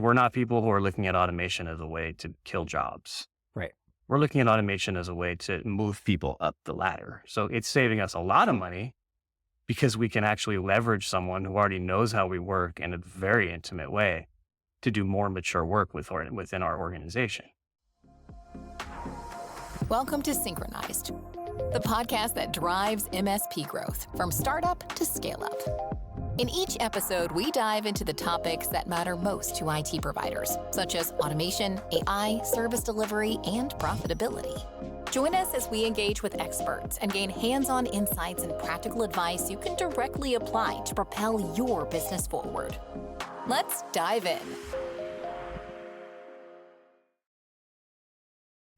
We're not people who are looking at automation as a way to kill jobs. Right. We're looking at automation as a way to move people up the ladder. So it's saving us a lot of money because we can actually leverage someone who already knows how we work in a very intimate way to do more mature work within our organization. Welcome to Syncronized, the podcast that drives MSP growth from startup to scale up. In each episode, we dive into the topics that matter most to IT providers, such as automation, AI, service delivery, and profitability. Join us as we engage with experts and gain hands-on insights and practical advice you can directly apply to propel your business forward. Let's dive in.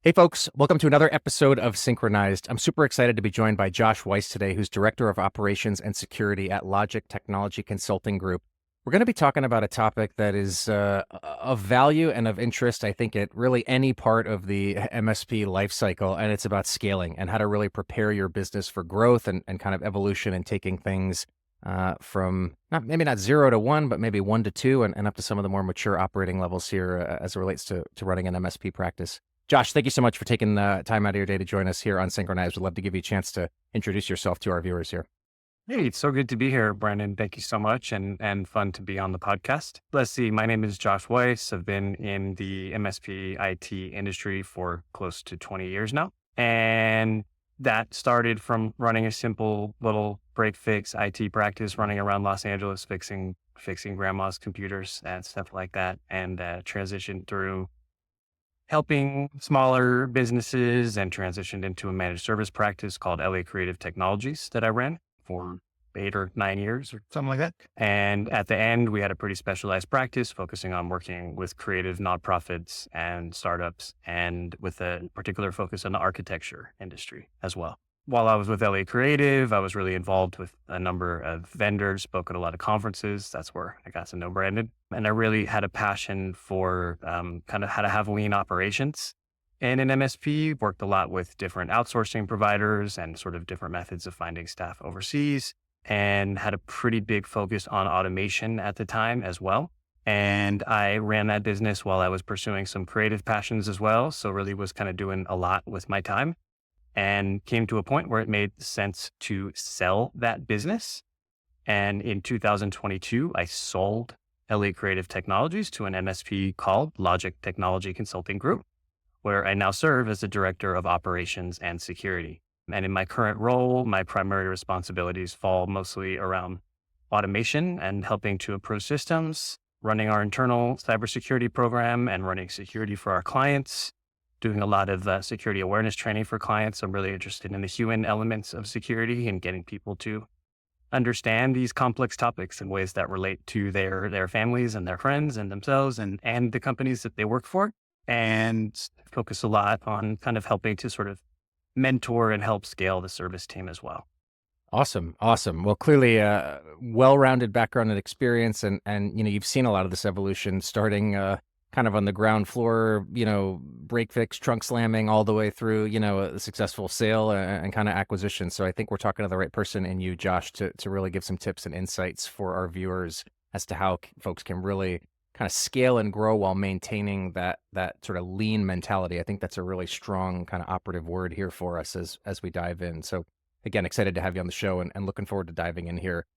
Hey folks, welcome to another episode of Synchronized. I'm super excited to be joined by Josh Weiss today, who's Director of Operations and Security at Logic Technology Consulting Group. We're going to be talking about a topic that is of value and of interest, I think, at really any part of the MSP lifecycle, and it's about scaling and how to really prepare your business for growth and kind of evolution and taking things from maybe not 0 to 1, but maybe 1 to 2 and up to some of the more mature operating levels here as it relates to running an MSP practice. Josh, thank you so much for taking the time out of your day to join us here on Synchronized. We'd love to give you a chance to introduce yourself to our viewers here. Hey, it's so good to be here, Brandon. Thank you so much and fun to be on the podcast. Let's see, my name is Josh Weiss. I've been in the MSP IT industry for close to 20 years now. And that started from running a simple little break fix IT practice, running around Los Angeles, fixing grandma's computers and stuff like that, and transitioned through helping smaller businesses and transitioned into a managed service practice called LA Creative Technologies that I ran for 8 or 9 years or something like that. And at the end, we had a pretty specialized practice focusing on working with creative nonprofits and startups and with a particular focus on the architecture industry as well. While I was with LA Creative, I was really involved with a number of vendors, spoke at a lot of conferences. That's where I got to know Brandon. And I really had a passion for kind of how to have lean operations in an MSP, worked a lot with different outsourcing providers and sort of different methods of finding staff overseas, and had a pretty big focus on automation at the time as well. And I ran that business while I was pursuing some creative passions as well. So really was kind of doing a lot with my time, and came to a point where it made sense to sell that business. And in 2022, I sold LA Creative Technologies to an MSP called Logic Technology Consulting Group, where I now serve as the Director of Operations and Security. And in my current role, my primary responsibilities fall mostly around automation and helping to improve systems, running our internal cybersecurity program and running security for our clients, doing a lot of security awareness training for clients. I'm really interested in the human elements of security and getting people to understand these complex topics in ways that relate to their families and their friends and themselves and the companies that they work for, and focus a lot on kind of helping to sort of mentor and help scale the service team as well. Awesome. Well, clearly a well-rounded background and experience, and you've seen a lot of this evolution starting kind of on the ground floor, break fix, trunk slamming, all the way through, a successful sale and kind of acquisition. So I think we're talking to the right person in you, Josh, to really give some tips and insights for our viewers as to how folks can really kind of scale and grow while maintaining that sort of lean mentality. I think that's a really strong kind of operative word here for us as we dive in. So again, excited to have you on the show and looking forward to diving in here.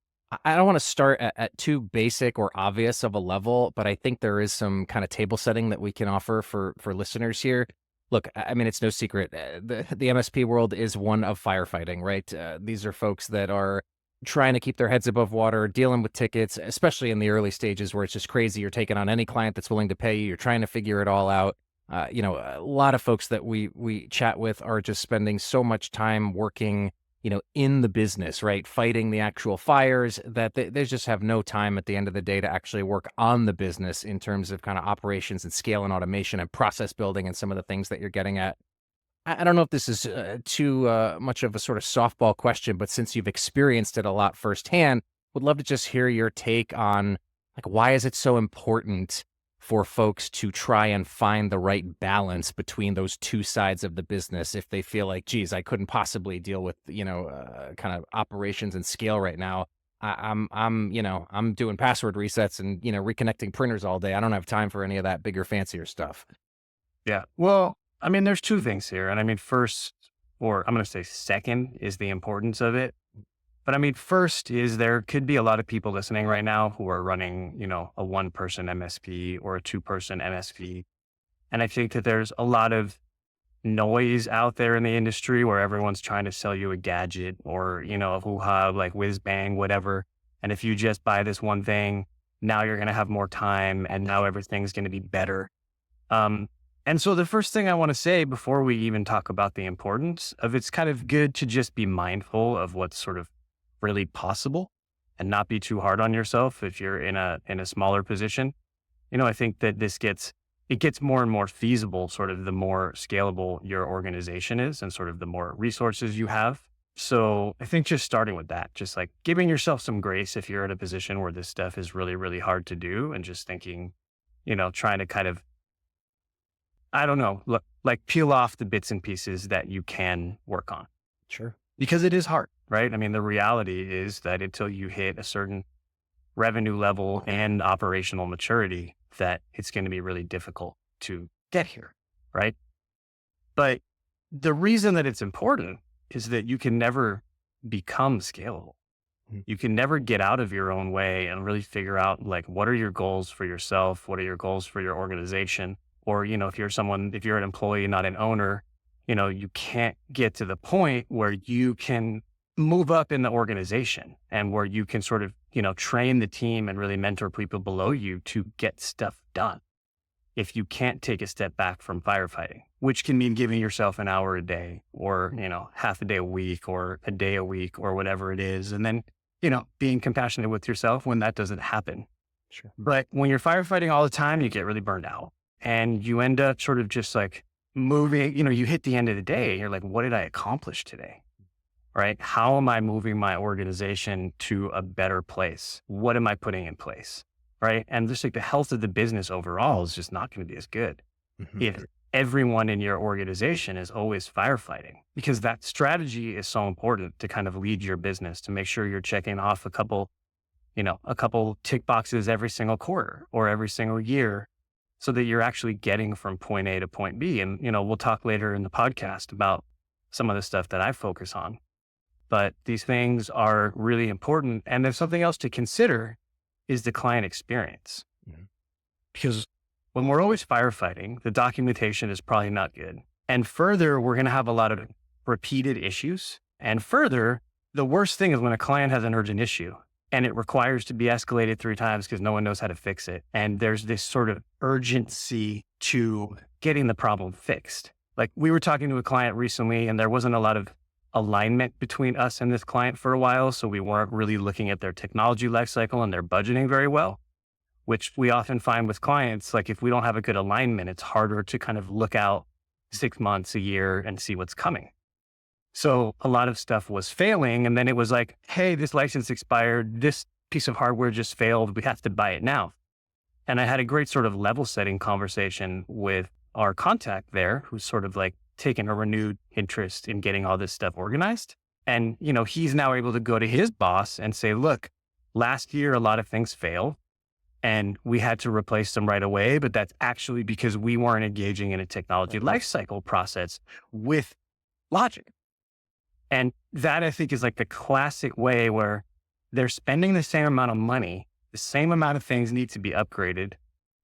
I don't want to start at too basic or obvious of a level, but I think there is some kind of table setting that we can offer for listeners here. Look, I mean, it's no secret. The MSP world is one of firefighting, right? These are folks that are trying to keep their heads above water, dealing with tickets, especially in the early stages where it's just crazy. You're taking on any client that's willing to pay you. You're trying to figure it all out. A lot of folks that we chat with are just spending so much time working in the business, right? Fighting the actual fires that they just have no time at the end of the day to actually work on the business in terms of kind of operations and scale and automation and process building and some of the things that you're getting at. I don't know if this is too much of a sort of softball question, but since you've experienced it a lot firsthand, would love to just hear your take on why is it so important for folks to try and find the right balance between those two sides of the business if they feel like, geez, I couldn't possibly deal with, kind of operations and scale right now. I'm doing password resets and, reconnecting printers all day. I don't have time for any of that bigger, fancier stuff. Yeah. Well, I mean, there's two things here. And I mean, first, or I'm going to say second, is the importance of it. But I mean, first is there could be a lot of people listening right now who are running, a one person MSP or a two-person MSP. And I think that there's a lot of noise out there in the industry where everyone's trying to sell you a gadget or, a hoo-ha, like whiz bang, whatever. And if you just buy this one thing, now you're going to have more time and now everything's going to be better. Um, and so the first thing I want to say before we even talk about the importance of it's kind of good to just be mindful of what's sort of really possible and not be too hard on yourself if you're in a smaller position. I think that it gets more and more feasible, sort of the more scalable your organization is and sort of the more resources you have. So I think just starting with that, just like giving yourself some grace if you're in a position where this stuff is really, really hard to do and just thinking, trying to kind of, I don't know, look, like peel off the bits and pieces that you can work on Sure. because it is hard, right? I mean, the reality is that until you hit a certain revenue level and operational maturity, that it's going to be really difficult to get here, right? But the reason that it's important is that you can never become scalable. You can never get out of your own way and really figure out like, what are your goals for yourself? What are your goals for your organization? Or, if you're an employee, not an owner, you can't get to the point where you can move up in the organization and where you can sort of, train the team and really mentor people below you to get stuff done. If you can't take a step back from firefighting, which can mean giving yourself an hour a day or, half a day a week or a day a week or whatever it is. And then, being compassionate with yourself when that doesn't happen. Sure. But when you're firefighting all the time, you get really burned out and you end up sort of just like moving, you hit the end of the day. You're like, what did I accomplish today? Right? How am I moving my organization to a better place? What am I putting in place? Right? And just like the health of the business overall is just not going to be as good if everyone in your organization is always firefighting, because that strategy is so important to kind of lead your business, to make sure you're checking off a couple tick boxes every single quarter or every single year so that you're actually getting from point A to point B. And, we'll talk later in the podcast about some of the stuff that I focus on. But these things are really important. And there's something else to consider is the client experience. Because when we're always firefighting, the documentation is probably not good. And further, we're going to have a lot of repeated issues. And further, the worst thing is when a client has an urgent issue and it requires to be escalated 3 times because no one knows how to fix it. And there's this sort of urgency to getting the problem fixed. Like we were talking to a client recently and there wasn't a lot of alignment between us and this client for a while. So we weren't really looking at their technology lifecycle and their budgeting very well, which we often find with clients. Like if we don't have a good alignment, it's harder to kind of look out 6 months, a year and see what's coming. So a lot of stuff was failing. And then it was like, hey, this license expired. This piece of hardware just failed. We have to buy it now. And I had a great sort of level setting conversation with our contact there, who's sort of like taken a renewed interest in getting all this stuff organized. And, he's now able to go to his boss and say, look, last year, a lot of things failed and we had to replace them right away. But that's actually because we weren't engaging in a technology lifecycle process with logic. And that I think is like the classic way where they're spending the same amount of money, the same amount of things need to be upgraded.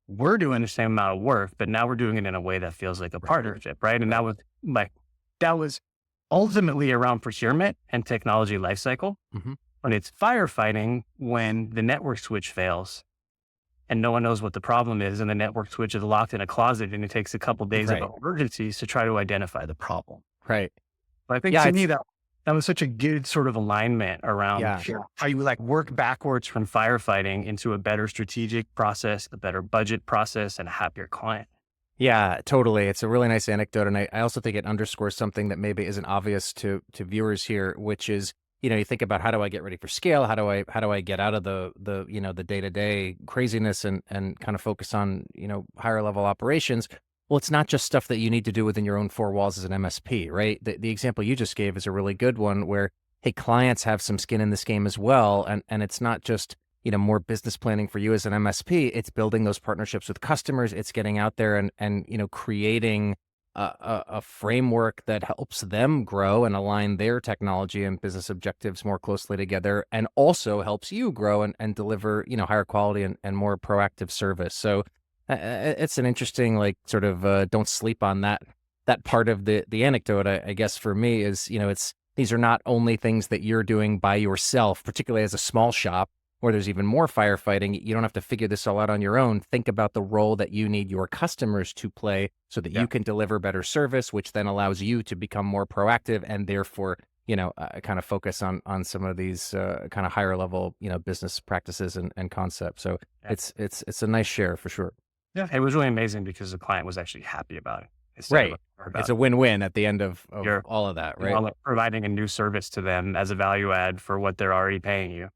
We're doing the same amount of work, but now we're doing it in a way that feels like a partnership, right? And that was ultimately around procurement and technology lifecycle. When it's firefighting, when the network switch fails and no one knows what the problem is and the network switch is locked in a closet and it takes a couple days of emergencies to try to identify the problem. Right. But I think to me that was such a good sort of alignment around how you like work backwards from firefighting into a better strategic process, a better budget process, and a happier client. Yeah, totally. It's a really nice anecdote. And I also think it underscores something that maybe isn't obvious to viewers here, which is, you think about how do I get ready for scale? How do I get out of the day-to-day craziness and kind of focus on, higher level operations? Well, it's not just stuff that you need to do within your own 4 walls as an MSP, right? The example you just gave is a really good one where, hey, clients have some skin in this game as well. And it's not just, more business planning for you as an MSP. It's building those partnerships with customers. It's getting out there and creating a framework that helps them grow and align their technology and business objectives more closely together, and also helps you grow and deliver, higher quality and more proactive service. So it's an interesting, like, sort of don't sleep on that part of the anecdote. I guess for me is, these are not only things that you're doing by yourself, particularly as a small shop where there's even more firefighting. You don't have to figure this all out on your own. Think about the role that you need your customers to play so that you can deliver better service, which then allows you to become more proactive and therefore, kind of focus on some of these kind of higher level, business practices and concepts. So it's a nice share for sure. Yeah, it was really amazing because the client was actually happy about it. Right. It's a win-win at the end of all of that, right? Like providing a new service to them as a value add for what they're already paying you.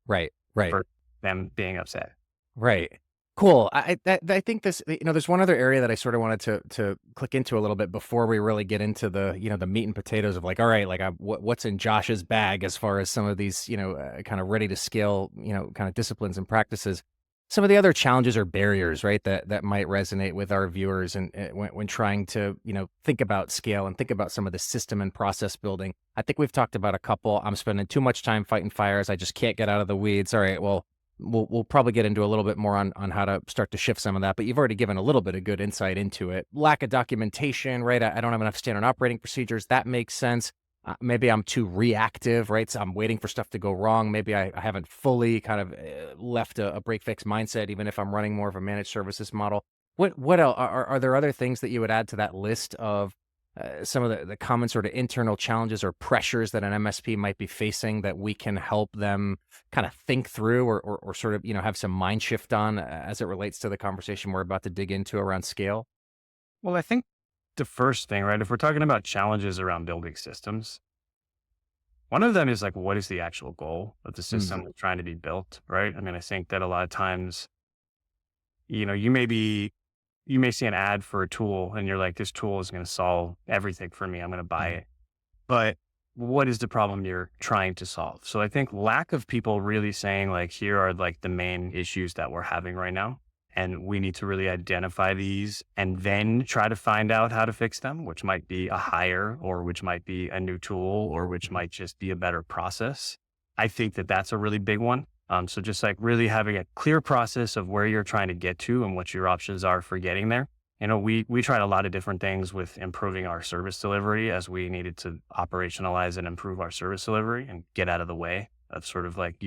Right. For them being upset. Right. Cool. I think this, there's one other area that I sort of wanted to click into a little bit before we really get into the, the meat and potatoes of, like, all right, like what's in Josh's bag as far as some of these, kind of ready to scale, kind of disciplines and practices. Some of the other challenges or barriers, right, that might resonate with our viewers and when trying to, think about scale and think about some of the system and process building. I think we've talked about a couple. I'm spending too much time fighting fires. I just can't get out of the weeds. All right, well, we'll probably get into a little bit more on how to start to shift some of that, but you've already given a little bit of good insight into it. Lack of documentation, right? I don't have enough standard operating procedures. That makes sense. Maybe I'm too reactive, right? So I'm waiting for stuff to go wrong. Maybe I haven't fully kind of left a break fix mindset, even if I'm running more of a managed services model. What else? Are there other things that you would add to that list of some of the common sort of internal challenges or pressures that an MSP might be facing that we can help them kind of think through or sort of, have some mind shift on as it relates to the conversation we're about to dig into around scale? Well, I think the first thing, right, if we're talking about challenges around building systems, one of them is like, what is the actual goal of the system that's trying to be built, right? I mean, I think that a lot of times, you may see an ad for a tool and you're like, this tool is going to solve everything for me. I'm going to buy it. But what is the problem you're trying to solve? So I think lack of people really saying, like, here are like the main issues that we're having right now. And we need to really identify these and then try to find out how to fix them, which might be a hire or which might be a new tool or which might just be a better process. I think that that's a really big one. So just like really having a clear process of where you're trying to get to and what your options are for getting there. We tried a lot of different things with improving our service delivery as we needed to operationalize and improve our service delivery and get out of the way of sort of like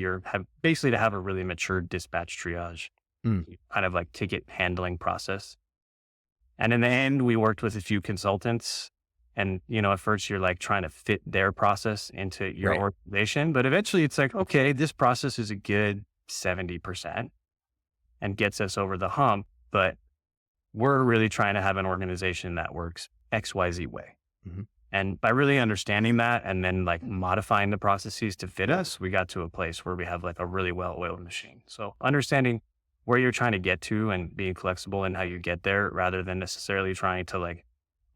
basically to have a really mature dispatch triage. Kind of like ticket handling process. And in the end, we worked with a few consultants and, at first you're like trying to fit their process into your organization, but eventually it's like, okay, this process is a good 70% and gets us over the hump, but we're really trying to have an organization that works XYZ way. And by really understanding that and then like modifying the processes to fit us, we got to a place where we have like a really well-oiled machine. So understanding where you're trying to get to and being flexible in how you get there rather than necessarily trying to like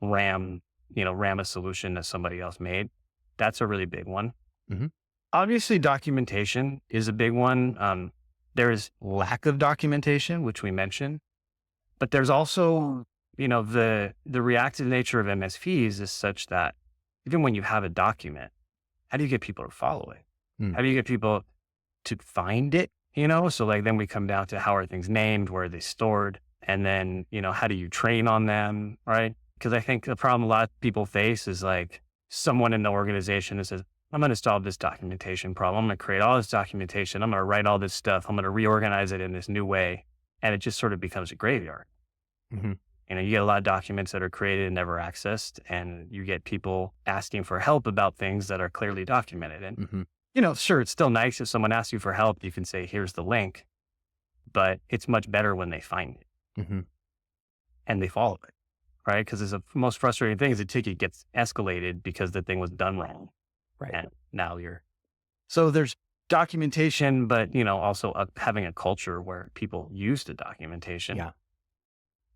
ram a solution that somebody else made. That's a really big one. Obviously, documentation is a big one. There is lack of documentation, which we mentioned, but there's also, the reactive nature of MSPs is such that even when you have a document, how do you get people to follow it? How do you get people to find it? So like, then we come down to how are things named, where are they stored? And then, how do you train on them? Right. Because I think the problem a lot of people face is like someone in the organization that says, I'm going to solve this documentation problem. I'm going to create all this documentation. I'm going to write all this stuff. I'm going to reorganize it in this new way. And it just sort of becomes a graveyard. You get a lot of documents that are created and never accessed. And you get people asking for help about things that are clearly documented. And sure, it's still nice if someone asks you for help, you can say, here's the link, but it's much better when they find it and they follow it, right? Because the most frustrating thing is the ticket gets escalated because the thing was done wrong. Right. And now so there's documentation, but, also having a culture where people use the documentation. Yeah.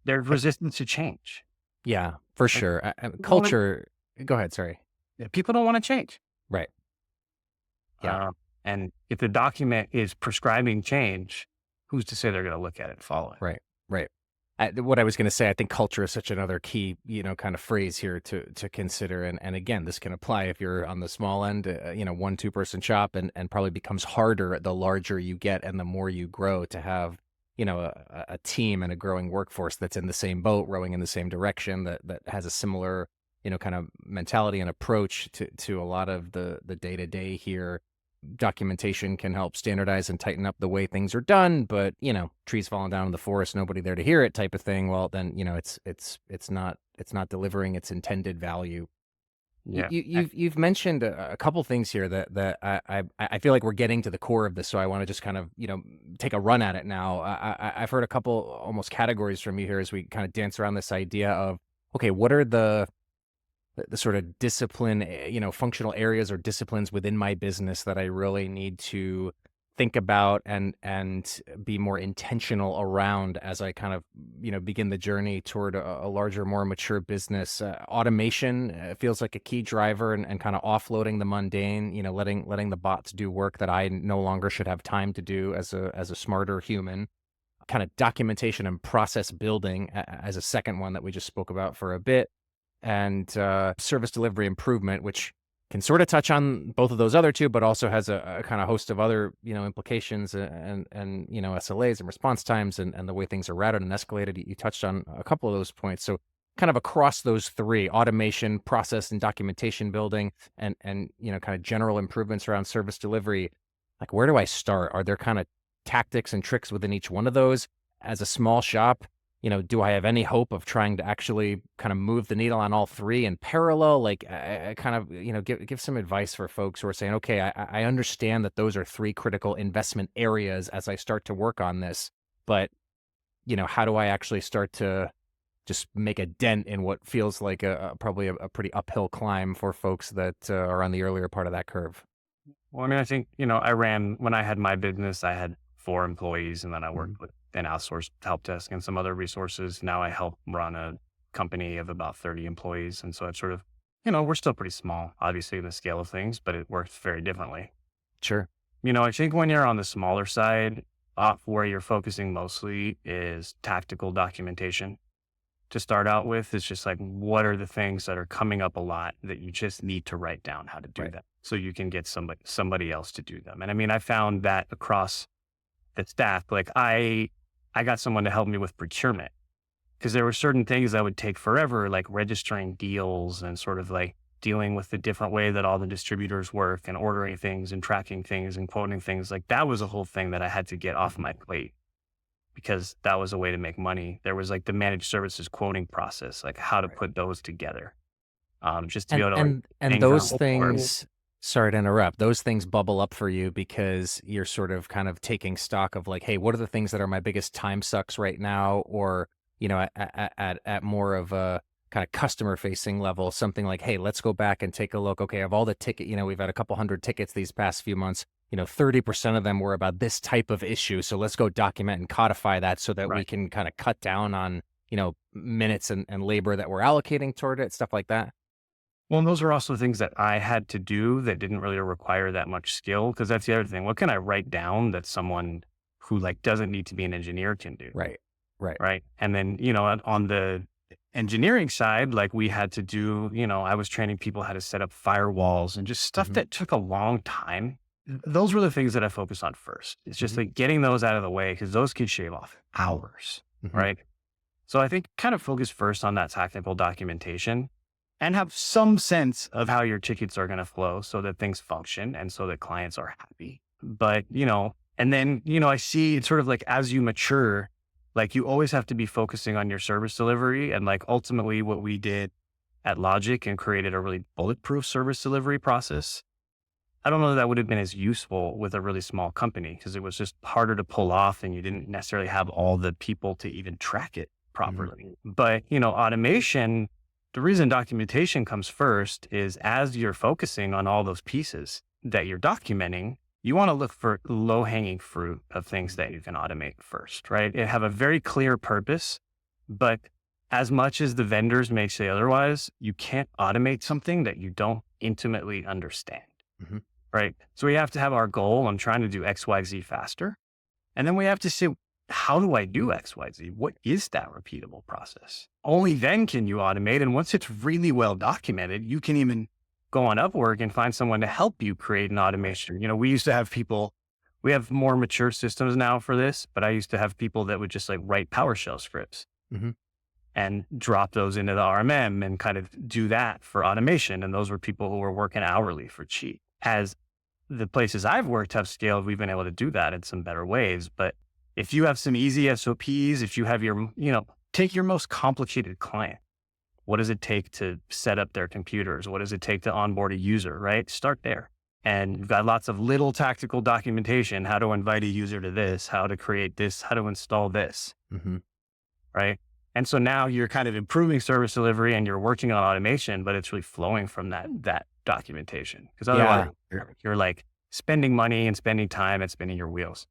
There's resistance to change. Yeah, for sure. Culture, go ahead, sorry. People don't want to change. Right. Yeah. And if the document is prescribing change, who's to say they're going to look at it and follow it? Right. Right. What I was going to say, I think culture is such another key, kind of phrase here to consider. And again, this can apply if you're on the small end, 1, 2 person shop, and probably becomes harder the larger you get and the more you grow to have, a team and a growing workforce that's in the same boat, rowing in the same direction, that has a similar, kind of mentality and approach to a lot of the day to day here. Documentation can help standardize and tighten up the way things are done, but trees falling down in the forest, nobody there to hear it, type of thing. Well, then it's not delivering its intended value. Yeah. You've mentioned a couple things here that I feel like we're getting to the core of this, so I want to just kind of take a run at it now. I've heard a couple almost categories from you here as we kind of dance around this idea of, okay, what are the sort of discipline, functional areas or disciplines within my business that I really need to think about and be more intentional around as I kind of, begin the journey toward a larger, more mature business. Automation feels like a key driver, and kind of offloading the mundane, letting the bots do work that I no longer should have time to do as a smarter human. Kind of documentation and process building as a second one that we just spoke about for a bit. And service delivery improvement, which can sort of touch on both of those other two, but also has a kind of host of other, implications and SLAs and response times and the way things are routed and escalated. You touched on a couple of those points. So kind of across those three: automation, process and documentation building, and kind of general improvements around service delivery. Like, where do I start? Are there kind of tactics and tricks within each one of those? As a small shop, do I have any hope of trying to actually kind of move the needle on all three in parallel? Like, I kind of, give some advice for folks who are saying, okay, I understand that those are three critical investment areas as I start to work on this, but, how do I actually start to just make a dent in what feels like probably a pretty uphill climb for folks that are on the earlier part of that curve? Well, I mean, I think, when I had my business, I had 4 employees, and then I worked with an outsourced help desk and some other resources. Now I help run a company of about 30 employees. And so it's sort of, we're still pretty small, obviously, in the scale of things, but it works very differently. Sure. I think when you're on the smaller side, where you're focusing mostly is tactical documentation. To start out with, it's just like, what are the things that are coming up a lot that you just need to write down how to do Right. that, so you can get somebody else to do them. And I mean, I found that across the staff, like I got someone to help me with procurement, because there were certain things that would take forever, like registering deals and sort of like dealing with the different way that all the distributors work and ordering things and tracking things and quoting things. Like, that was a whole thing that I had to get off my plate, because that was a way to make money. There was like the managed services quoting process, like how to Right. put those together, just to be And able to like and things on those a board. things, sorry to interrupt, those things bubble up for you because you're sort of kind of taking stock of like, hey, what are the things that are my biggest time sucks right now? Or, at more of a kind of customer facing level, something like, hey, let's go back and take a look. Okay, of all the ticket, we've had a couple hundred tickets these past few months. 30% of them were about this type of issue. So let's go document and codify that so that we Right. can kind of cut down on, minutes and labor that we're allocating toward it, stuff like that. Well, and those are also things that I had to do that didn't really require that much skill, because that's the other thing. What can I write down that someone who like doesn't need to be an engineer can do? Right. Right. Right. And then, on the engineering side, like we had to do, I was training people how to set up firewalls and just stuff Mhm. that took a long time. Those were the things that I focused on first. It's just Mhm. like getting those out of the way, because those could shave off hours. Mhm. Right. So I think kind of focus first on that technical documentation and have some sense of how your tickets are going to flow so that things function and so that clients are happy. But, and then, I see it's sort of like as you mature, like you always have to be focusing on your service delivery. And like ultimately what we did at Logic and created a really bulletproof service delivery process. I don't know that would have been as useful with a really small company, because it was just harder to pull off and you didn't necessarily have all the people to even track it properly. But, automation, the reason documentation comes first is as you're focusing on all those pieces that you're documenting, you want to look for low hanging fruit of things that you can automate first, right? It have a very clear purpose, but as much as the vendors may say otherwise, you can't automate something that you don't intimately understand. Mhm. right? So we have to have our goal. I'm trying to do X, Y, Z faster. And then we have to say, how do I do X, Y, Z? What is that repeatable process? Only then can you automate. And once it's really well documented, you can even go on Upwork and find someone to help you create an automation. We used to have people, we have more mature systems now for this, but I used to have people that would just like write PowerShell scripts Hmm. and drop those into the RMM and kind of do that for automation. And those were people who were working hourly for cheap. As the places I've worked have scaled, we've been able to do that in some better ways. But if you have some easy SOPs, if you have take your most complicated client. What does it take to set up their computers? What does it take to onboard a user, right? Start there. And you've got lots of little tactical documentation, how to invite a user to this, how to create this, how to install this, Hmm. right? And so now you're kind of improving service delivery and you're working on automation, but it's really flowing from that documentation. Because otherwise Yeah. you're like spending money and spending time and spinning your wheels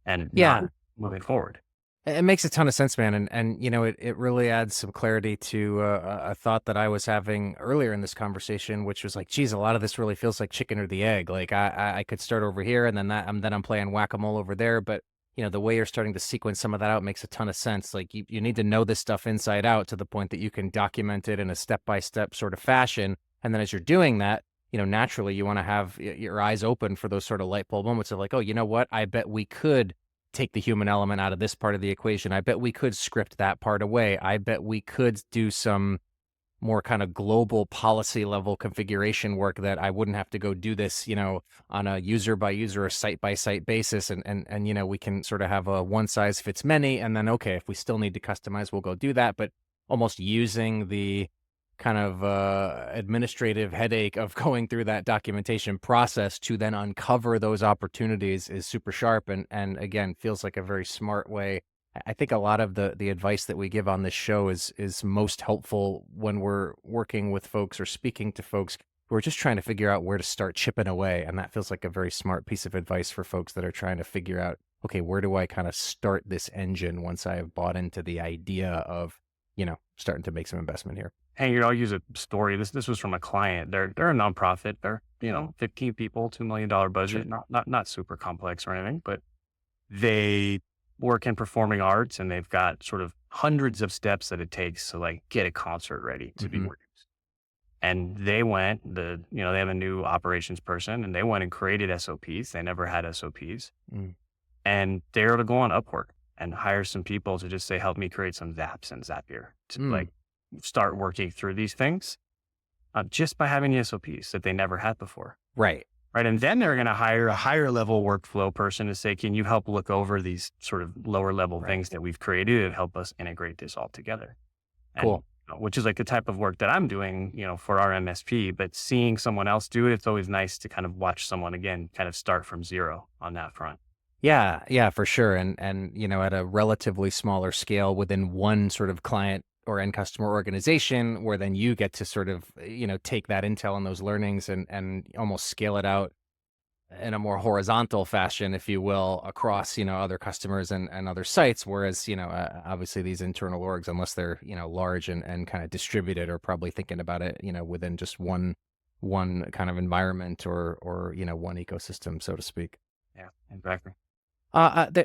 and not Yeah. moving forward. It makes a ton of sense, man. And it really adds some clarity to a thought that I was having earlier in this conversation, which was like, geez, a lot of this really feels like chicken or the egg. Like I could start over here and then I'm playing whack-a-mole over there. But the way you're starting to sequence some of that out makes a ton of sense. Like you need to know this stuff inside out to the point that you can document it in a step-by-step sort of fashion. And then as you're doing that, naturally you want to have your eyes open for those sort of light bulb moments of like, oh, you know what? I bet we could take the human element out of this part of the equation. I bet we could script that part away. I bet we could do some more kind of global policy level configuration work that I wouldn't have to go do this, on a user by user or site by site basis. And we can sort of have a one size fits many. And then, okay, if we still need to customize, we'll go do that. But almost using the kind of administrative headache of going through that documentation process to then uncover those opportunities is super sharp and again feels like a very smart way. I think a lot of the advice that we give on this show is most helpful when we're working with folks or speaking to folks who are just trying to figure out where to start chipping away. And that feels like a very smart piece of advice for folks that are trying to figure out, okay, where do I kind of start this engine once I have bought into the idea of, starting to make some investment here. Hey, I'll use a story. This was from a client. They're a nonprofit. They're 15 people, $2 million budget, Sure. not super complex or anything, but they work in performing arts and they've got sort of hundreds of steps that it takes to like get a concert ready to be Hmm. produced. And they went they have a new operations person and they went and created SOPs. They never had SOPs, Mm. and they're able to go on Upwork and hire some people to just say, help me create some Zaps and Zapier to Mm. like start working through these things just by having the SOPs that they never had before. Right. Right. And then they're going to hire a higher level workflow person to say, can you help look over these sort of lower level Right. things that we've created and help us integrate this all together? And, Cool. which is like the type of work that I'm doing, for our MSP, but seeing someone else do it, it's always nice to kind of watch someone again, kind of start from zero on that front. Yeah, for sure. And at a relatively smaller scale within one sort of client or end customer organization, where then you get to sort of, take that intel and those learnings and almost scale it out in a more horizontal fashion, if you will, across, other customers and other sites. Whereas, obviously these internal orgs, unless they're, large and kind of distributed, are probably thinking about it, within just one kind of environment or, one ecosystem, so to speak. Yeah, exactly.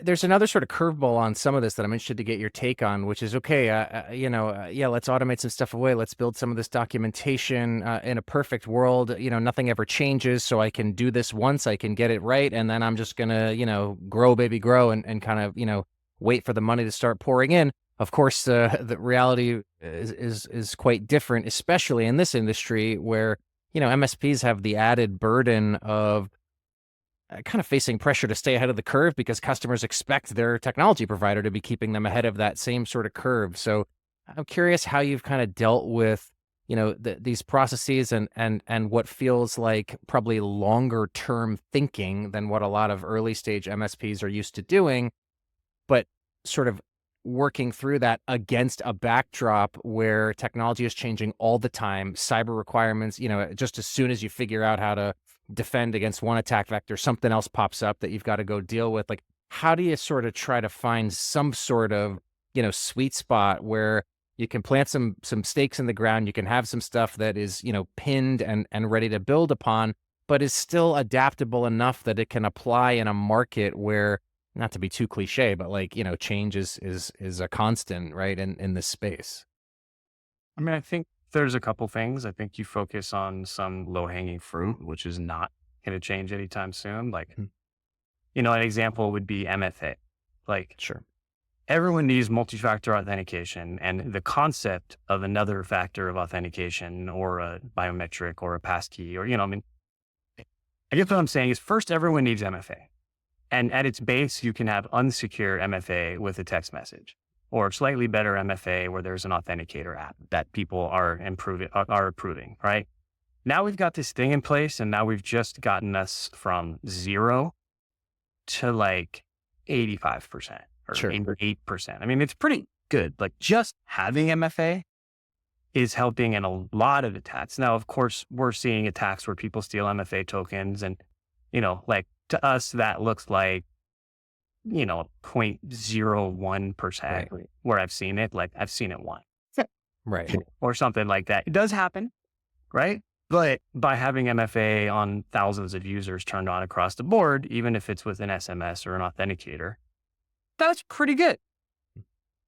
There's another sort of curveball on some of this that I'm interested to get your take on, which is, okay, yeah, let's automate some stuff away. Let's build some of this documentation. In a perfect world, nothing ever changes. So I can do this once, I can get it right. And then I'm just going to, grow, baby, grow and kind of, wait for the money to start pouring in. Of course, the reality is quite different, especially in this industry where, MSPs have the added burden of kind of facing pressure to stay ahead of the curve because customers expect their technology provider to be keeping them ahead of that same sort of curve. So I'm curious how you've kind of dealt with, these processes and what feels like probably longer term thinking than what a lot of early stage MSPs are used to doing, but sort of working through that against a backdrop where technology is changing all the time, cyber requirements, just as soon as you figure out how to defend against one attack vector, something else pops up that you've got to go deal with. Like, how do you sort of try to find some sort of, sweet spot where you can plant some stakes in the ground, you can have some stuff that is, pinned and ready to build upon, but is still adaptable enough that it can apply in a market where, not to be too cliche, but like, change is a constant, right? In this space. I mean, I think there's a couple things. I think you focus on some low hanging fruit, which is not going to change anytime soon. Like, Mhm. an example would be MFA. Like, Sure. everyone needs multi-factor authentication, and the concept of another factor of authentication or a biometric or a passkey or, I mean, I guess what I'm saying is first, everyone needs MFA. And at its base, you can have unsecure MFA with a text message or slightly better MFA where there's an authenticator app that people are approving, right? Now we've got this thing in place, and now we've just gotten us from 0 to like 85% or Sure. 8%. I mean, it's pretty good. Like just having MFA is helping in a lot of attacks. Now, of course, we're seeing attacks where people steal MFA tokens and, like to us, that looks like, 0.01% Right. where I've seen it. Like I've seen it once Right. or something like that. It does happen, right? But by having MFA on thousands of users turned on across the board, even if it's with an SMS or an authenticator, that's pretty good.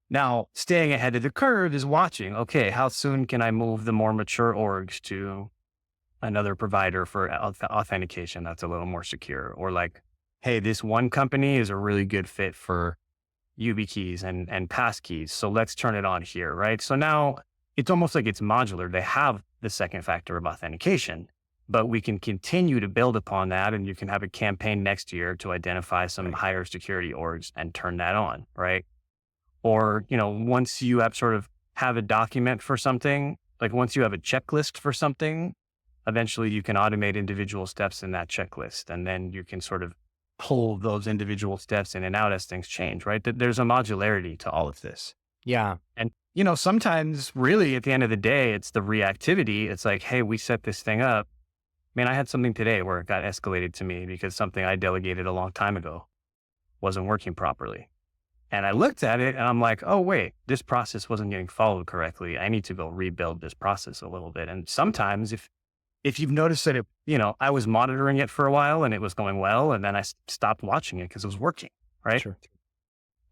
Now, staying ahead of the curve is watching, okay, how soon can I move the more mature orgs to another provider for authentication that's a little more secure? Or like, hey, this one company is a really good fit for YubiKeys and passkeys. So let's turn it on here, right? So now it's almost like it's modular. They have the second factor of authentication, but we can continue to build upon that. And you can have a campaign next year to identify some Right. higher security orgs and turn that on, right? Or, once you have a document for something, like once you have a checklist for something, eventually you can automate individual steps in that checklist. And then you can sort of pull those individual steps in and out as things change, right? There's a modularity to all of this. Yeah. And, sometimes really at the end of the day, it's the reactivity. It's like, hey, we set this thing up. Man, I had something today where it got escalated to me because something I delegated a long time ago wasn't working properly. And I looked at it and I'm like, oh, wait, this process wasn't getting followed correctly. I need to go rebuild this process a little bit. And sometimes if you've noticed that I was monitoring it for a while and it was going well, and then I stopped watching it because it was working, right? Sure.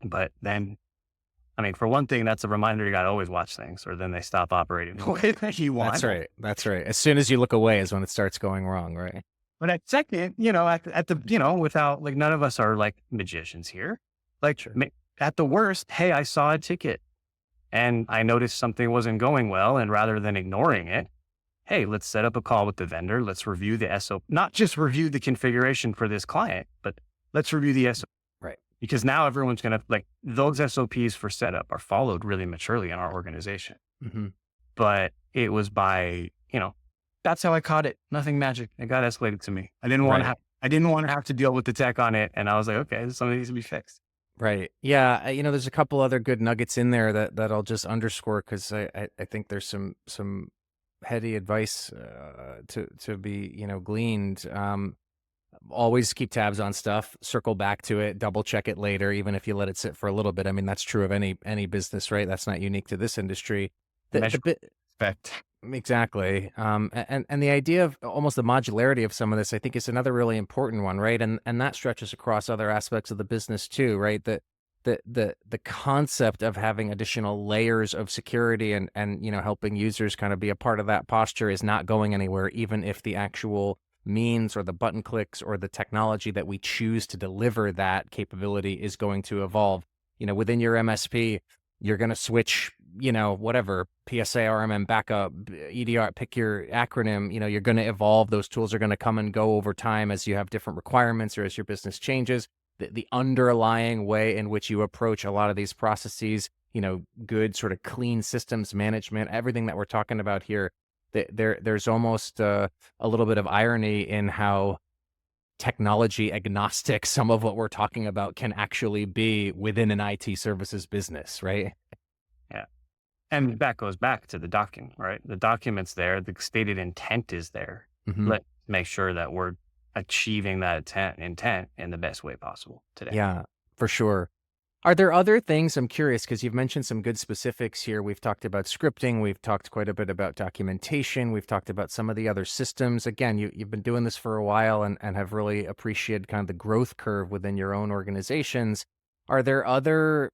But then, I mean, for one thing, that's a reminder you got to always watch things or then they stop operating the way that you want. That's right. That's right. As soon as you look away is when it starts going wrong, right? But at second, at the, without like, none of us are like magicians here. Like Sure. At the worst, hey, I saw a ticket and I noticed something wasn't going well. And rather than ignoring it, hey, let's set up a call with the vendor. Let's review the SOP, not just review the configuration for this client, but let's review the SOP. Right. Because now everyone's going to like those SOPs for setup are followed really maturely in our organization. Mm-hmm. But it was by, that's how I caught it. Nothing magic. It got escalated to me. I didn't want to have to deal with the tech on it. And I was like, okay, something needs to be fixed. Right. Yeah. There's a couple other good nuggets in there that I'll just underscore because I think there's some heady advice to be gleaned. Always keep tabs on stuff, circle back to it, double check it later, even if you let it sit for a little bit. I mean, that's true of any business, right? That's not unique to this industry. Effect. Exactly. And the idea of almost the modularity of some of this, I think, is another really important one, right? And that stretches across other aspects of the business too, right? The concept of having additional layers of security and helping users kind of be a part of that posture is not going anywhere, even if the actual means or the button clicks or the technology that we choose to deliver that capability is going to evolve. Within your MSP, you're going to switch, whatever, PSA, RMM, backup, EDR, pick your acronym, you're going to evolve. Those tools are going to come and go over time as you have different requirements or as your business changes. The underlying way in which you approach a lot of these processes, good sort of clean systems management, everything that we're talking about here, there's almost a little bit of irony in how technology agnostic some of what we're talking about can actually be within an IT services business, right? Yeah. And that goes back to the document, right? The document's there, the stated intent is there. Mm-hmm. Let's make sure that we're achieving that intent in the best way possible today. Yeah, for sure. Are there other things, I'm curious, because you've mentioned some good specifics here. We've talked about scripting. We've talked quite a bit about documentation. We've talked about some of the other systems. Again, you've been doing this for a while and have really appreciated kind of the growth curve within your own organizations. Are there other,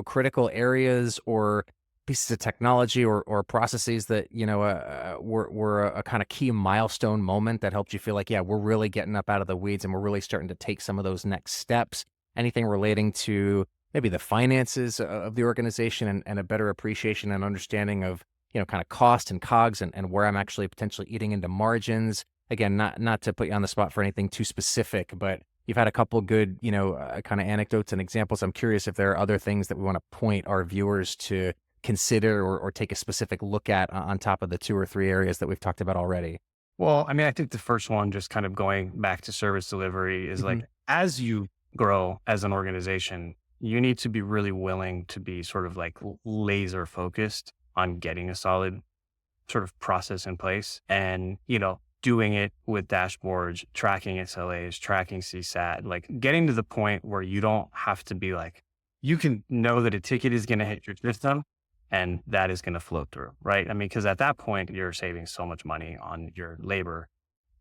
critical areas or pieces of technology or processes that, were a kind of key milestone moment that helped you feel like, yeah, we're really getting up out of the weeds and we're really starting to take some of those next steps? Anything relating to maybe the finances of the organization and a better appreciation and understanding of, kind of cost and COGS and where I'm actually potentially eating into margins. Again, not to put you on the spot for anything too specific, but you've had a couple good, kind of anecdotes and examples. I'm curious if there are other things that we want to point our viewers to consider or take a specific look at on top of the 2 or 3 areas that we've talked about already. Well, I mean, I think the first one, just kind of going back to service delivery, is Mhm. like, as you grow as an organization, you need to be really willing to be sort of like laser focused on getting a solid sort of process in place and, doing it with dashboards, tracking SLAs, tracking CSAT, like getting to the point where you don't have to be like, you can know that a ticket is going to hit your system and that is going to flow through, right? I mean, because at that point, you're saving so much money on your labor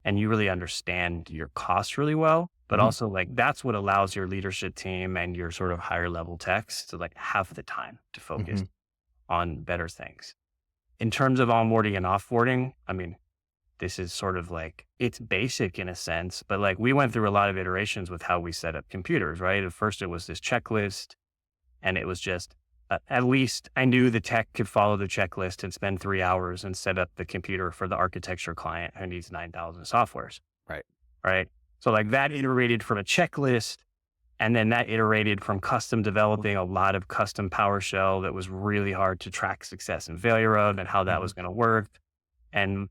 and you really understand your costs really well. But Mhm. also, like, that's what allows your leadership team and your sort of higher level techs to like have the time to focus Mhm. on better things. In terms of onboarding and offboarding, I mean, this is sort of like, it's basic in a sense, but like we went through a lot of iterations with how we set up computers, right? At first, it was this checklist, and it was just, at least I knew the tech could follow the checklist and spend 3 hours and set up the computer for the architecture client who needs 9,000 softwares, Right. right? So like that iterated from a checklist, and then that iterated from custom developing a lot of custom PowerShell that was really hard to track success and failure of and how that Mhm. was going to work. And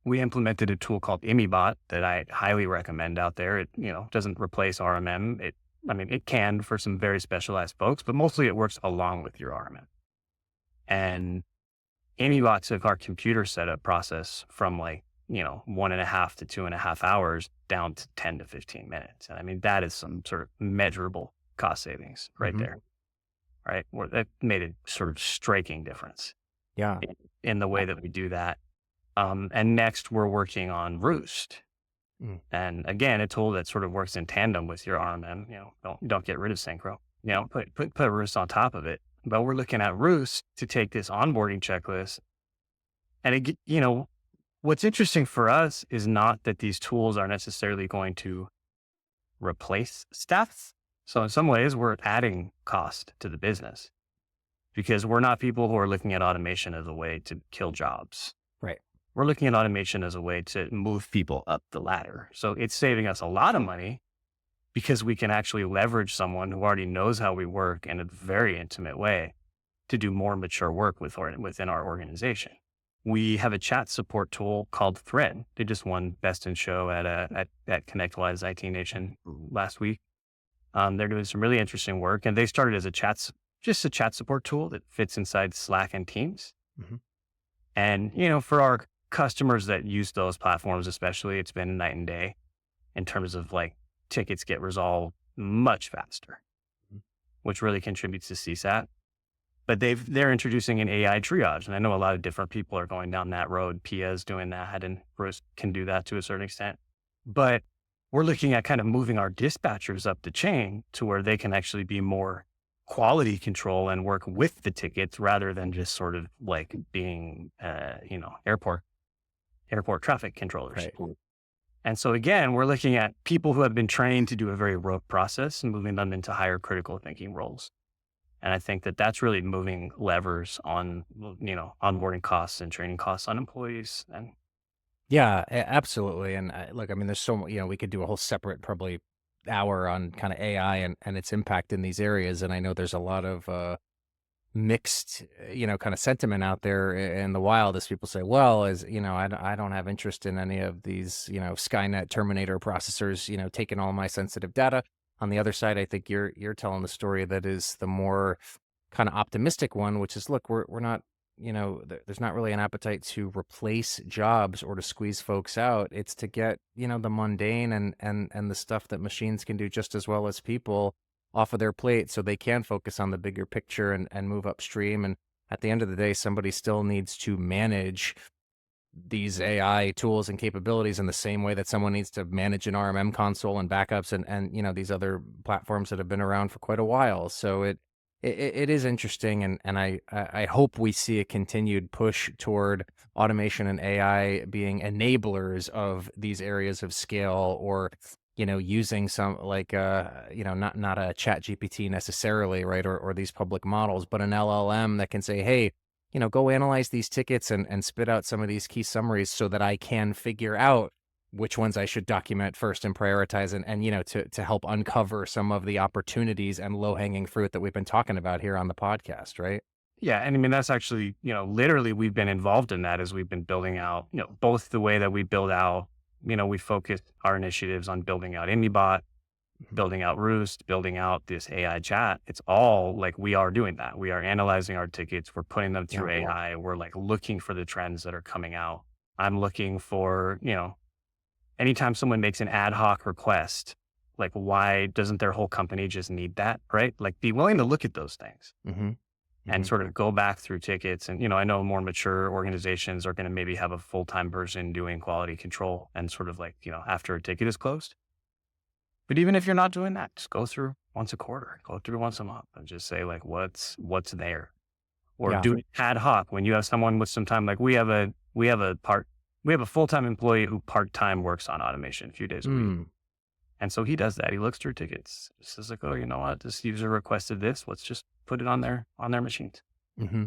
we implemented a tool called ImiBot that I highly recommend out there. It, doesn't replace RMM. I mean, it can for some very specialized folks, but mostly it works along with your RMM. And ImiBot took our computer setup process from like, 1.5 to 2.5 hours down to 10 to 15 minutes. And I mean, that is some sort of measurable cost savings right Mhm. there, right? Where that made a sort of striking difference Yeah. in the way that we do that. And next we're working on Roost. Mm. And again, a tool that sort of works in tandem with your RMM, don't get rid of Syncro, put Roost on top of it. But we're looking at Roost to take this onboarding checklist. And what's interesting for us is not that these tools are necessarily going to replace staff. So in some ways, we're adding cost to the business because we're not people who are looking at automation as a way to kill jobs. Right. We're looking at automation as a way to move people up the ladder. So it's saving us a lot of money because we can actually leverage someone who already knows how we work in a very intimate way to do more mature work within our organization. We have a chat support tool called Thread. They just won Best in Show at ConnectWise IT Nation last week. They're doing some really interesting work, and they started as just a chat support tool that fits inside Slack and Teams. Mhm. And for our customers that use those platforms, especially, it's been night and day in terms of like tickets get resolved much faster, Mhm. which really contributes to CSAT. But they're introducing an AI triage, and I know a lot of different people are going down that road. Pia's doing that, and Bruce can do that to a certain extent. But we're looking at kind of moving our dispatchers up the chain to where they can actually be more quality control and work with the tickets rather than just sort of like being, airport traffic controllers. Right. And so again, we're looking at people who have been trained to do a very rote process and moving them into higher critical thinking roles. And I think that that's really moving levers on, onboarding costs and training costs on employees. And Yeah, absolutely. And look, I mean, there's so we could do a whole separate probably hour on kind of AI and its impact in these areas. And I know there's a lot of mixed, kind of sentiment out there in the wild as people say, well, I don't have interest in any of these, Skynet Terminator processors, taking all my sensitive data. On the other side, I think you're telling the story that is the more kind of optimistic one, which is, look, we're not, there's not really an appetite to replace jobs or to squeeze folks out. It's to get, the mundane and the stuff that machines can do just as well as people off of their plate so they can focus on the bigger picture and move upstream. And at the end of the day, somebody still needs to manage these AI tools and capabilities in the same way that someone needs to manage an RMM console and backups and these other platforms that have been around for quite a while. So it is interesting, and I hope we see a continued push toward automation and AI being enablers of these areas of scale, or using some like not a chat GPT necessarily, right, or these public models, but an LLM that can say, hey, go analyze these tickets and spit out some of these key summaries so that I can figure out which ones I should document first and prioritize, and to help uncover some of the opportunities and low-hanging fruit that we've been talking about here on the podcast, right? Yeah. And I mean, that's actually, literally we've been involved in that as we've been building out, both the way that we build out, we focus our initiatives on building out IndieBot, building out Roost, building out this AI chat. It's all like we are doing that. We are analyzing our tickets. We're putting them through AI. We're like looking for the trends that are coming out. I'm looking for, anytime someone makes an ad hoc request, like why doesn't their whole company just need that, right? Like be willing to look at those things Mm-hmm. and sort of go back through tickets. And, I know more mature organizations are going to maybe have a full-time person doing quality control and sort of like, after a ticket is closed. But even if you're not doing that, just go through once a quarter, go through once a month and just say like, what's there, or Yeah. do it ad hoc when you have someone with some time. Like we have a full-time employee who part-time works on automation a few days a week. Mm. And so he does that. He looks through tickets. Just says like, oh, you know what? This user requested this. Let's just put it on their machines. Mm-hmm.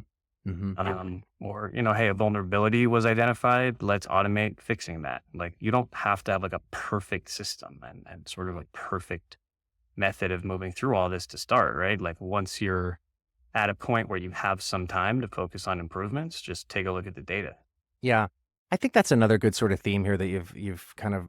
Mm-hmm. Or, hey, a vulnerability was identified. Let's automate fixing that. Like you don't have to have like a perfect system and sort of like perfect method of moving through all this to start, right? Like once you're at a point where you have some time to focus on improvements, just take a look at the data. Yeah. I think that's another good sort of theme here that you've kind of,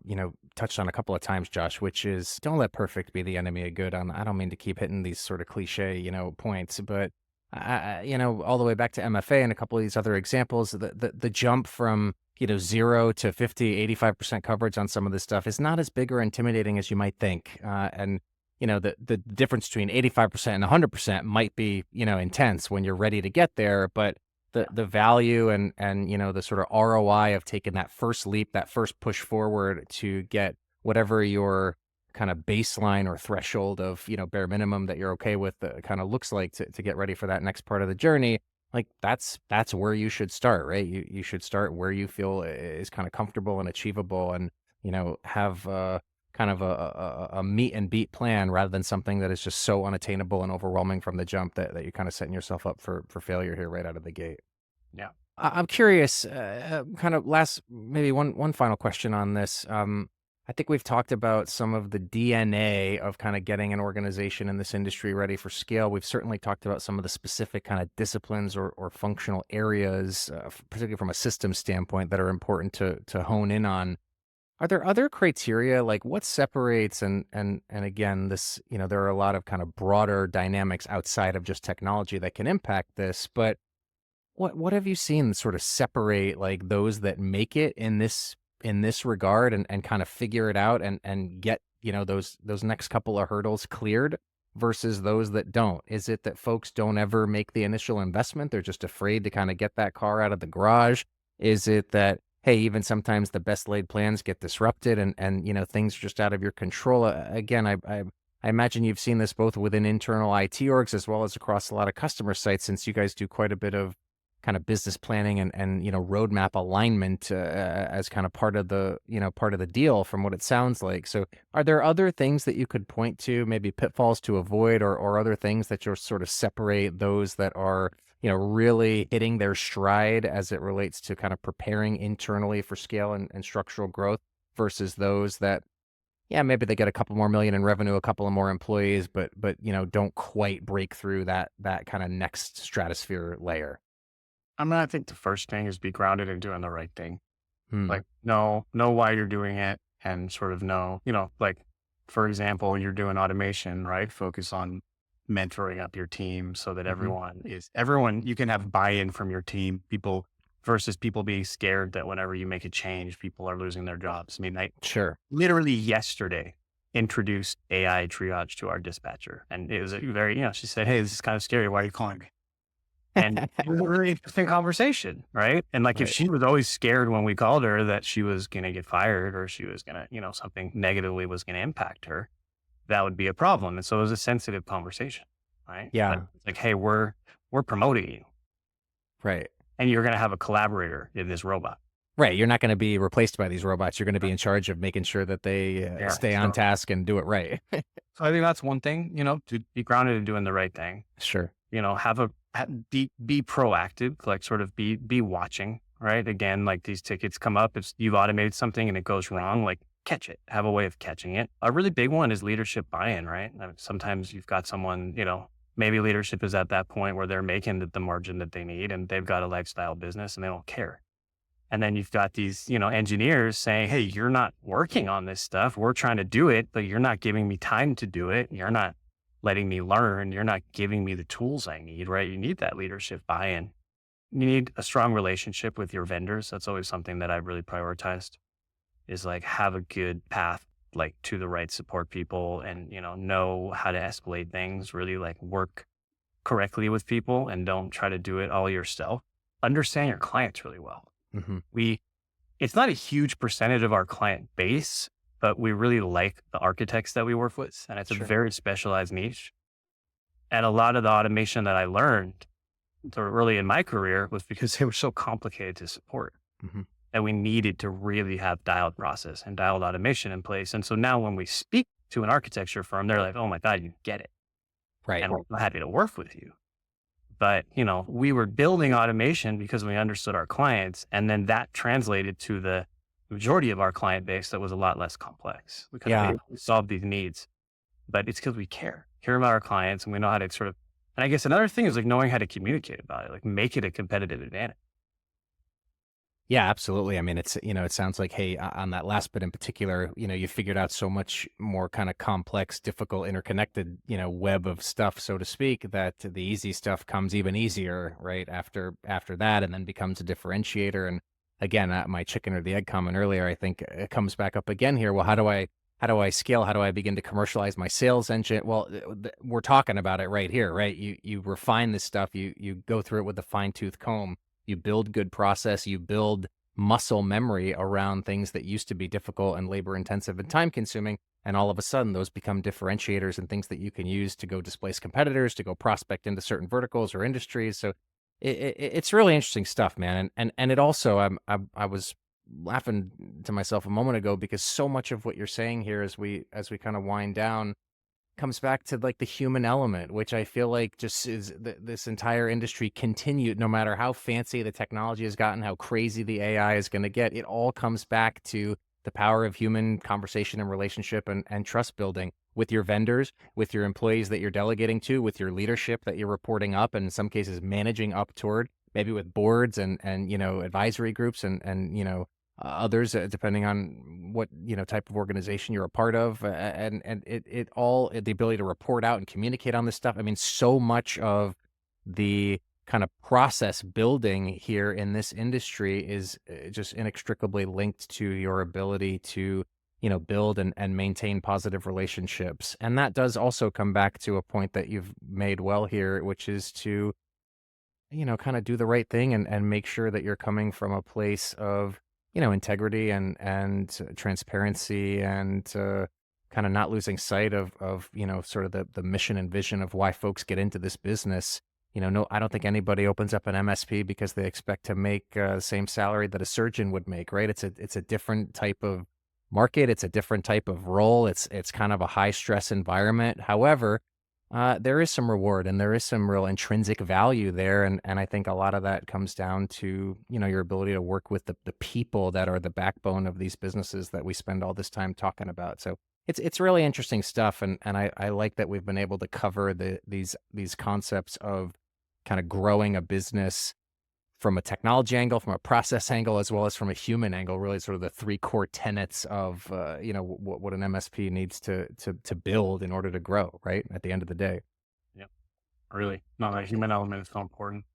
touched on a couple of times, Josh, which is don't let perfect be the enemy of good. I don't mean to keep hitting these sort of cliche, points, but all the way back to MFA and a couple of these other examples, the jump from, 0 to 50, 85% coverage on some of this stuff is not as big or intimidating as you might think. And the difference between 85% and 100% might be, intense when you're ready to get there, but the value and the sort of ROI of taking that first leap, that first push forward to get whatever your kind of baseline or threshold of, bare minimum that you're okay with kind of looks like to get ready for that next part of the journey. Like that's where you should start, right? You should start where you feel is kind of comfortable and achievable, and, have kind of a meet and beat plan rather than something that is just so unattainable and overwhelming from the jump that you're kind of setting yourself up for failure here right out of the gate. Yeah. I'm curious, kind of last, maybe one final question on this. I think we've talked about some of the DNA of kind of getting an organization in this industry ready for scale. We've certainly talked about some of the specific kind of disciplines or functional areas, particularly from a system standpoint, that are important to hone in on. Are there other criteria, like what separates, and again, this, there are a lot of kind of broader dynamics outside of just technology that can impact this, but what have you seen sort of separate like those that make it in this regard and kind of figure it out and get, those next couple of hurdles cleared versus those that don't? Is it that folks don't ever make the initial investment? They're just afraid to kind of get that car out of the garage? Is it that, hey, even sometimes the best laid plans get disrupted and things are just out of your control? Again, I imagine you've seen this both within internal IT orgs as well as across a lot of customer sites, since you guys do quite a bit of kind of business planning and roadmap alignment as kind of part of the deal from what it sounds like. So are there other things that you could point to, maybe pitfalls to avoid, or other things that you'll sort of separate those that are really hitting their stride as it relates to kind of preparing internally for scale and structural growth versus those that, yeah, maybe they get a couple more million in revenue, a couple of more employees, but don't quite break through that kind of next stratosphere layer? I mean, I think the first thing is be grounded in doing the right thing. Hmm. Like know why you're doing it, and sort of know, like, for example, you're doing automation, right? Focus on mentoring up your team so that everyone, you can have buy-in from your team, people versus people being scared that whenever you make a change, people are losing their jobs. I mean, Sure. literally yesterday introduced AI triage to our dispatcher. And it was a very, she said, "Hey, this is kind of scary. Why are you calling me?" And it was a really interesting conversation, right? And like if Right. she was always scared when we called her that she was going to get fired or she was going to, something negatively was going to impact her, that would be a problem. And so it was a sensitive conversation, right? But Yeah. it's like, hey, we're promoting you Right. and you're going to have a collaborator in this robot. Right. You're not going to be replaced by these robots. You're going to be in charge of making sure that they Yeah. stay on task and do it right. So I think that's one thing, to be grounded in doing the right thing. Sure. Be proactive, like sort of be watching, right? Again, like these tickets come up, if you've automated something and it goes wrong, like catch it, have a way of catching it. A really big one is leadership buy-in, right? I mean, sometimes you've got someone, maybe leadership is at that point where they're making the margin that they need and they've got a lifestyle business and they don't care. And then you've got these, engineers saying, "Hey, you're not working on this stuff. We're trying to do it, but you're not giving me time to do it. You're not letting me learn. You're not giving me the tools I need," right? You need that leadership buy-in. You need a strong relationship with your vendors. That's always something that I've really prioritized is like have a good path, like to the right support people and, know how to escalate things, really like work correctly with people and don't try to do it all yourself. Understand your clients really well. Hmm. It's not a huge percentage of our client base, but we really like the architects that we work with. And it's a Sure. very specialized niche. And a lot of the automation that I learned early in my career was because they were so complicated to support Hmm. that we needed to really have dialed process and dialed automation in place. And so now when we speak to an architecture firm, they're like, "Oh my God, you get it. Right. And we're happy to work with you." But, we were building automation because we understood our clients. And then that translated to the majority of our client base that was a lot less complex. We could have Yeah. able to solve these needs, but it's because we care about our clients and we know how to sort of, and I guess another thing is like knowing how to communicate about it, like make it a competitive advantage. Yeah, absolutely. I mean, it sounds like, hey, on that last bit in particular, you figured out so much more kind of complex, difficult, interconnected, web of stuff, so to speak, that the easy stuff comes even easier, right? After that, and then becomes a differentiator. And again, my chicken or the egg comment earlier, I think it comes back up again here. Well, how do I scale? How do I begin to commercialize my sales engine? Well, we're talking about it right here, right? You refine this stuff. You go through it with a fine tooth comb. You build good process, you build muscle memory around things that used to be difficult and labor intensive and time consuming. And all of a sudden, those become differentiators and things that you can use to go displace competitors, to go prospect into certain verticals or industries. So it's really interesting stuff, man. And it also, I was laughing to myself a moment ago because so much of what you're saying here as we kind of wind down comes back to like the human element, which I feel like just is this entire industry continued, no matter how fancy the technology has gotten, how crazy the AI is going to get, it all comes back to the power of human conversation and relationship and trust building with your vendors, with your employees that you're delegating to, with your leadership that you're reporting up, and in some cases managing up toward, maybe with boards and advisory groups and others, depending on what type of organization you're a part of, and it all the ability to report out and communicate on this stuff. I mean, so much of the kind of process building here in this industry is just inextricably linked to your ability to build and maintain positive relationships. And that does also come back to a point that you've made well here, which is to kind of do the right thing and make sure that you're coming from a place of integrity and transparency and kind of not losing sight of sort of the mission and vision of why folks get into this business. No, I don't think anybody opens up an MSP because they expect to make the same salary that a surgeon would make, right? It's a different type of market. It's a different type of role. It's kind of a high stress environment. However, there is some reward and there is some real intrinsic value there. And I think a lot of that comes down to, your ability to work with the people that are the backbone of these businesses that we spend all this time talking about. So it's really interesting stuff. And I like that we've been able to cover these concepts of kind of growing a business from a technology angle, from a process angle, as well as from a human angle, really sort of the three core tenets of, what an MSP needs to build in order to grow, right? At the end of the day. Yeah, really. No, that human element is so important.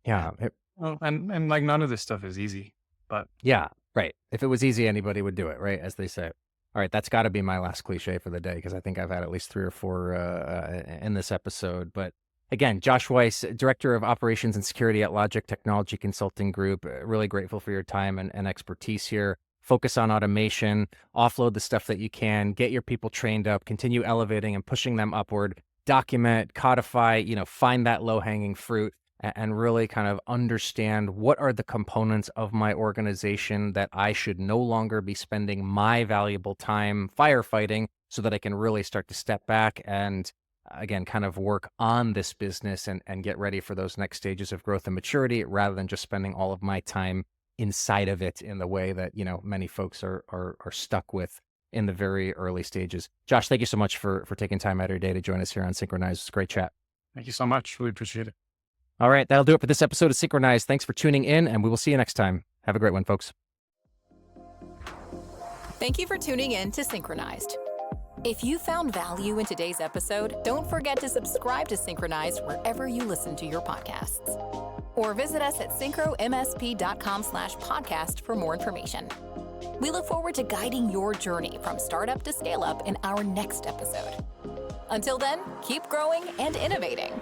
Yeah. Well, and like none of this stuff is easy, but Yeah. Right. If it was easy, anybody would do it, right? As they say. All right, that's got to be my last cliche for the day because I think I've had at least 3 or 4 in this episode. But again, Josh Weiss, Director of Operations and Security at Logic Technology Consulting Group, really grateful for your time and expertise here. Focus on automation, offload the stuff that you can, get your people trained up, continue elevating and pushing them upward, document, codify, find that low-hanging fruit, and really kind of understand what are the components of my organization that I should no longer be spending my valuable time firefighting so that I can really start to step back and, again, kind of work on this business and get ready for those next stages of growth and maturity rather than just spending all of my time inside of it in the way that, many folks are stuck with in the very early stages. Josh, thank you so much for taking time out of your day to join us here on Syncronized. It's a great chat. Thank you so much. Really appreciate it. All right, that'll do it for this episode of Synchronized. Thanks for tuning in, and we will see you next time. Have a great one, folks. Thank you for tuning in to Synchronized. If you found value in today's episode, don't forget to subscribe to Synchronized wherever you listen to your podcasts. Or visit us at syncromsp.com/podcast for more information. We look forward to guiding your journey from startup to scale up in our next episode. Until then, keep growing and innovating.